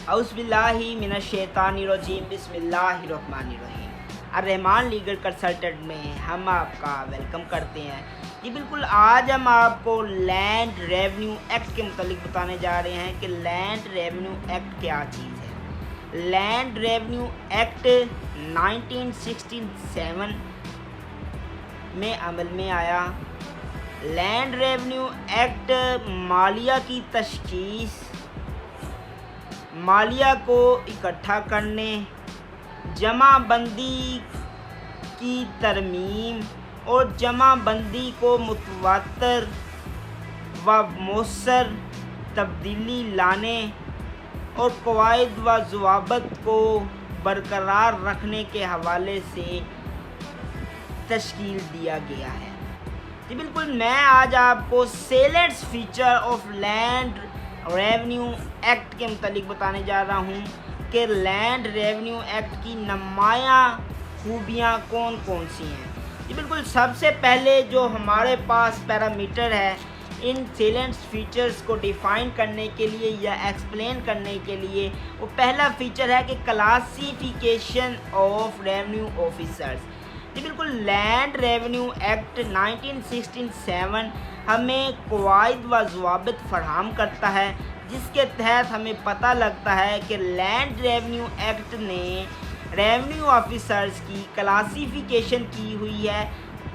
اعوذ باللہ من الشیطان الرجیم بسم اللہ الرحمن الرحیم۔ الرحمان لیگل کنسلٹنٹ میں ہم آپ کا ویلکم کرتے ہیں۔ جی بالکل، آج ہم آپ کو لینڈ ریونیو ایکٹ کے متعلق بتانے جا رہے ہیں کہ لینڈ ریونیو ایکٹ کیا چیز ہے۔ لینڈ ریونیو ایکٹ 1967 میں عمل میں آیا۔ لینڈ ریونیو ایکٹ مالیہ کی تشخیص، مالیہ کو اکٹھا کرنے، جمع بندی کی ترمیم اور جمع بندی کو متواتر و مؤثر تبدیلی لانے اور قواعد و ضوابط کو برقرار رکھنے کے حوالے سے تشکیل دیا گیا ہے۔ جی بالکل، میں آج آپ کو salient feature of land revenue act کے متعلق بتانے جا رہا ہوں کہ لینڈ ریونیو ایکٹ کی نمایاں خوبیاں کون کون سی ہیں۔ جی بالکل، سب سے پہلے جو ہمارے پاس پیرامیٹر ہے ان سیلنٹ فیچرز کو ڈیفائن کرنے کے لیے یا ایکسپلین کرنے کے لیے، وہ پہلا فیچر ہے کہ کلاسیفیکیشن آف ریونیو آفیسرز۔ جی بالکل، لینڈ ریونیو ایکٹ 1967 ہمیں قواعد و ضوابط فراہم کرتا ہے جس کے تحت ہمیں پتہ لگتا ہے کہ لینڈ ریونیو ایکٹ نے ریونیو آفیسرز کی کلاسیفیکیشن کی ہوئی ہے،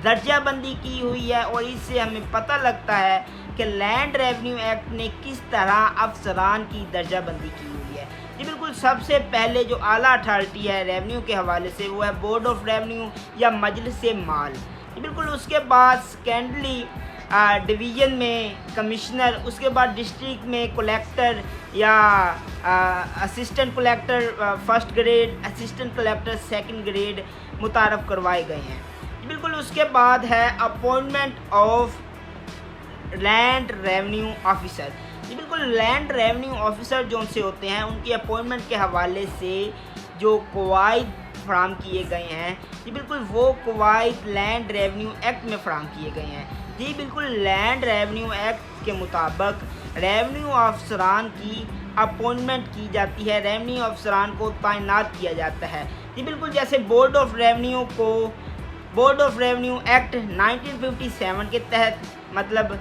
درجہ بندی کی ہوئی ہے، اور اس سے ہمیں پتہ لگتا ہے کہ لینڈ ریونیو ایکٹ نے کس طرح افسران کی درجہ بندی کی ہوئی ہے۔ جی بالکل، سب سے پہلے جو اعلیٰ اتھارٹی ہے ریونیو کے حوالے سے وہ ہے بورڈ آف ریونیو یا مجلس مال۔ جی بالکل، اس کے بعد سیکنڈلی ڈویژن میں کمشنر، اس کے بعد ڈسٹرکٹ میں کلیکٹر یا assistant collector first grade, assistant collector second grade متعارف کروائے گئے ہیں۔ بالکل، اس کے بعد ہے appointment of land revenue officer. جی بالکل، لینڈ ریونیو آفیسر جو ان سے ہوتے ہیں ان کی اپوائنٹمنٹ کے حوالے سے جو قواعد فراہم کیے گئے ہیں، جی بالکل وہ قواعد لینڈ ریونیو ایکٹ میں فراہم کیے گئے ہیں۔ جی بالکل، لینڈ ریونیو ایکٹ کے مطابق ریونیو افسران کی اپوائنٹمنٹ کی جاتی ہے، ریونیو افسران کو تعینات کیا جاتا ہے۔ جی بالکل، جیسے بورڈ آف ریونیو کو بورڈ آف ریونیو ایکٹ 1957 کے تحت مطلب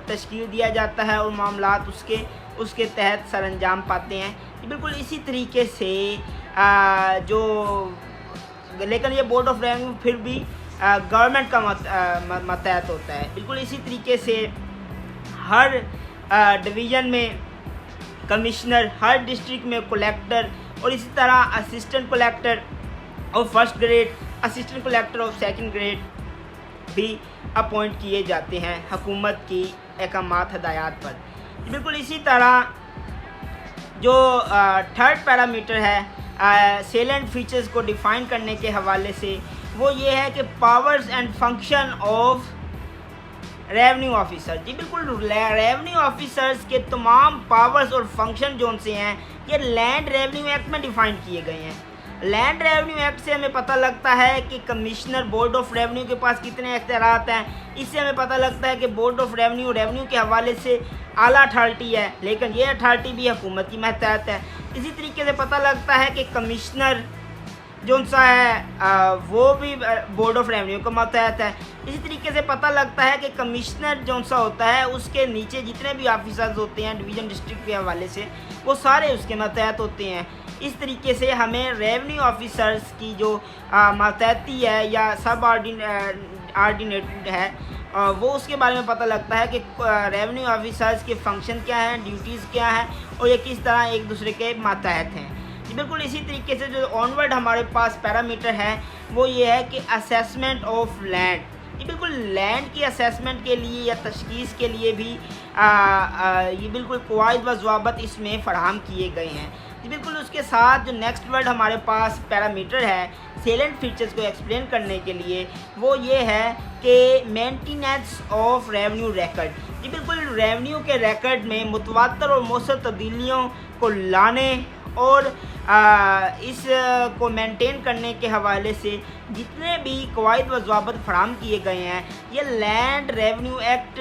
تشکیل دیا جاتا ہے اور معاملات اس کے تحت سر انجام پاتے ہیں۔ بالکل اسی طریقے سے لیکن یہ بورڈ آف ریونیو پھر بھی گورنمنٹ کا ماتحت ہوتا ہے۔ بالکل اسی طریقے سے ہر ڈویژن میں کمشنر، ہر ڈسٹرکٹ میں کلیکٹر، اور اسی طرح assistant collector of first grade, assistant collector of second grade بھی اپوائنٹ کیے جاتے ہیں حکومت کی احکامات ہدایات پر۔ بالکل اسی طرح جو تھرڈ پیرامیٹر ہے سیلنٹ فیچرز کو ڈیفائن کرنے کے حوالے سے، وہ یہ ہے کہ powers and function of revenue officer. جی بالکل، ریونیو آفیسرز کے تمام پاورز اور فنکشن جو ان سے ہیں یہ لینڈ ریونیو ایکٹ میں ڈیفائن کیے گئے ہیں۔ لینڈ ریونیو ایکٹ سے ہمیں پتہ لگتا ہے کہ کمشنر بورڈ آف ریونیو کے پاس کتنے اختیارات ہیں۔ اس سے ہمیں پتہ لگتا ہے کہ بورڈ آف ریونیو کے حوالے سے اعلیٰ اتھارٹی ہے، لیکن یہ اتھارٹی بھی حکومت کی ماتحت ہے۔ اسی طریقے سے پتہ لگتا ہے کہ کمشنر جو ان سا ہے وہ بھی بورڈ آف ریونیو کا ماتحت ہے۔ اسی طریقے سے پتہ لگتا ہے کہ کمشنر جو ان سا ہوتا ہے اس کے نیچے جتنے بھی آفیسرز ہوتے ہیں ڈویژن ڈسٹرکٹ کے حوالے سے وہ سارے اس کے ماتحت ہوتے ہیں۔ اس طریقے سے ہمیں ریونیو آفیسرز کی جو ماتحتی ہے یا سب آرڈینیٹڈ ہے وہ اس کے بارے میں پتہ لگتا ہے کہ ریونیو آفیسرز کے فنکشن کیا ہیں، ڈیوٹیز کیا ہیں اور یہ کس طرح ایک دوسرے کے ماتحت ہیں۔ بالکل اسی طریقے سے جو آنورڈ ہمارے پاس پیرامیٹر ہے وہ یہ ہے کہ اسیسمنٹ آف لینڈ۔ یہ بالکل لینڈ کی اسیسمنٹ کے لیے یا تشخیص کے لیے بھی یہ بالکل قواعد و ضوابط اس میں فراہم کیے گئے ہیں۔ جی بالکل، اس کے ساتھ جو نیکسٹ ورڈ ہمارے پاس پیرامیٹر ہے سیلنٹ فیچرز کو ایکسپلین کرنے کے لیے وہ یہ ہے کہ مینٹیننس آف ریونیو ریکارڈ۔ جی بالکل، ریونیو کے ریکارڈ میں متواتر اور مؤثر تبدیلیوں کو لانے اور اس کو مینٹین کرنے کے حوالے سے جتنے بھی قواعد و ضوابط فراہم کیے گئے ہیں یہ لینڈ ریونیو ایکٹ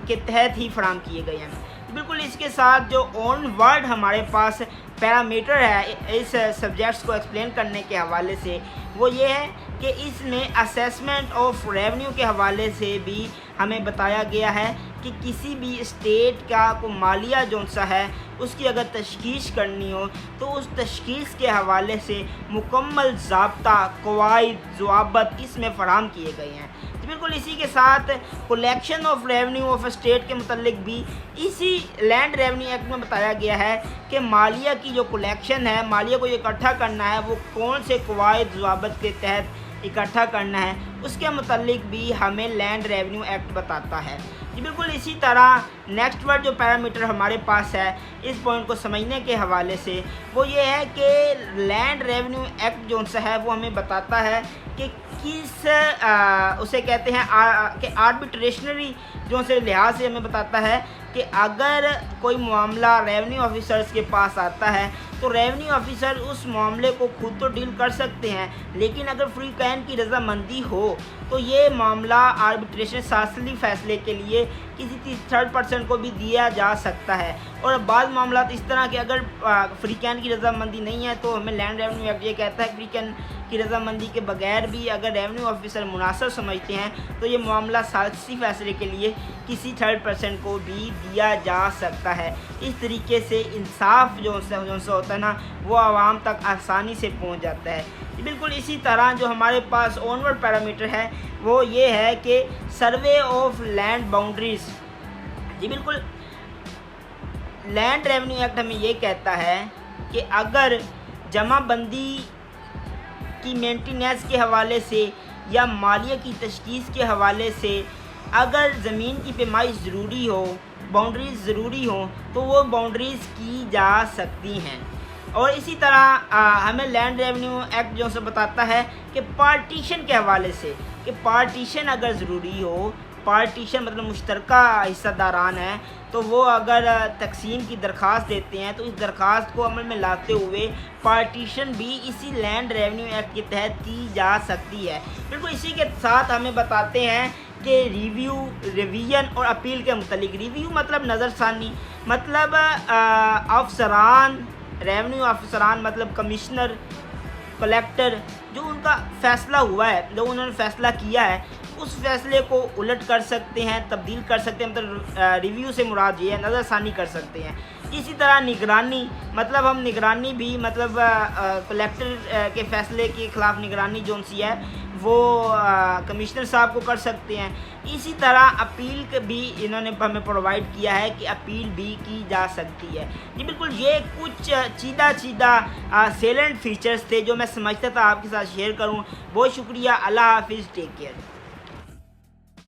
کے تحت ہی فراہم کیے گئے ہیں۔ بالکل اس کے ساتھ جو آن ورڈ ہمارے پاس پیرامیٹر ہے اس سبجیکٹس کو ایکسپلین کرنے کے حوالے سے، وہ یہ ہے کہ اس میں اسیسمنٹ آف ریونیو کے حوالے سے بھی ہمیں بتایا گیا ہے کہ کسی بھی اسٹیٹ کا کو مالیہ جو سا ہے اس کی اگر تشخیص کرنی ہو تو اس تشخیص کے حوالے سے مکمل ضابطہ، قواعد، ضوابط اس میں فراہم کیے گئے ہیں۔ بالکل اسی کے ساتھ collection of revenue of state کے متعلق بھی اسی لینڈ ریونیو ایکٹ میں بتایا گیا ہے کہ مالیہ کی جو کلیکشن ہے، مالیہ کو اکٹھا کرنا ہے، وہ کون سے قواعد ضوابط کے تحت اکٹھا کرنا ہے، اس کے متعلق بھی ہمیں لینڈ ریونیو ایکٹ بتاتا ہے۔ بالکل اسی طرح نیکسٹ ورڈ جو پیرامیٹر ہمارے پاس ہے اس پوائنٹ کو سمجھنے کے حوالے سے، وہ یہ ہے کہ لینڈ ریونیو ایکٹ جو سا ہے وہ ہمیں بتاتا ہے کہ کس اسے کہتے ہیں کہ آربیٹریشنری جو سے لحاظ سے ہمیں بتاتا ہے کہ اگر کوئی معاملہ ریونیو آفیسرز کے پاس آتا ہے تو ریونیو آفیسر اس معاملے کو خود تو ڈیل کر سکتے ہیں، لیکن اگر فریقین کی رضامندی ہو تو یہ معاملہ آربیٹریشن ساسلی فیصلے کے لیے کسی تھرڈ پرسن کو بھی دیا جا سکتا ہے۔ اور بعض معاملات اس طرح کہ اگر فریقین کی رضامندی نہیں ہے تو ہمیں لینڈ ریونیو ایکٹ یہ کہتا ہے کہ فریقین کی رضامندی کے بغیر بھی اگر ریونیو آفیسر مناسب سمجھتے ہیں تو یہ معاملہ سیاسی فیصلے کے لیے کسی تھرڈ پرسن کو بھی دیا جا سکتا ہے۔ اس طریقے سے انصاف جو ہوتا ہے نا وہ عوام تک آسانی سے پہنچ جاتا ہے۔ بالکل اسی طرح جو ہمارے پاس آن ورڈ پیرامیٹر ہے وہ یہ ہے کہ سروے آف لینڈ باؤنڈریز۔ بالکل لینڈ ریونیو ایکٹ ہمیں یہ کہتا ہے کہ اگر جمع بندی کی مینٹیننس کے حوالے سے یا مالیہ کی تشخیص کے حوالے سے اگر زمین کی پیمائش ضروری ہو، باؤنڈریز ضروری ہوں تو وہ باؤنڈریز کی جا سکتی ہیں۔ اور اسی طرح ہمیں لینڈ ریونیو ایکٹ جو سے بتاتا ہے کہ پارٹیشن کے حوالے سے کہ پارٹیشن اگر ضروری ہو، پارٹیشن مطلب مشترکہ حصہ داران ہیں تو وہ اگر تقسیم کی درخواست دیتے ہیں تو اس درخواست کو عمل میں لاتے ہوئے پارٹیشن بھی اسی لینڈ ریونیو ایکٹ کے تحت کی جا سکتی ہے۔ بالکل اسی کے ساتھ ہمیں بتاتے ہیں کہ ریویو، ریویژن اور اپیل کے متعلق۔ ریویو مطلب نظر ثانی، مطلب افسران، ریونیو افسران مطلب کمشنر، کلیکٹر، جو ان کا فیصلہ ہوا ہے، جو انہوں نے فیصلہ کیا ہے اس فیصلے کو الٹ کر سکتے ہیں، تبدیل کر سکتے ہیں، مطلب ریویو سے مراد یہ ہے نظر ثانی کر سکتے ہیں۔ اسی طرح نگرانی، مطلب ہم نگرانی بھی مطلب کلیکٹر کے فیصلے کے خلاف نگرانی جو سی ہے وہ کمشنر صاحب کو کر سکتے ہیں۔ اسی طرح اپیل بھی انہوں نے ہمیں پرووائڈ کیا ہے کہ اپیل بھی کی جا سکتی ہے۔ بالکل یہ کچھ چیدہ سیلنٹ فیچرز تھے جو میں سمجھتا تھا آپ کے ساتھ شیئر کروں۔ بہت شکریہ، اللہ حافظ، ٹیک کیئر۔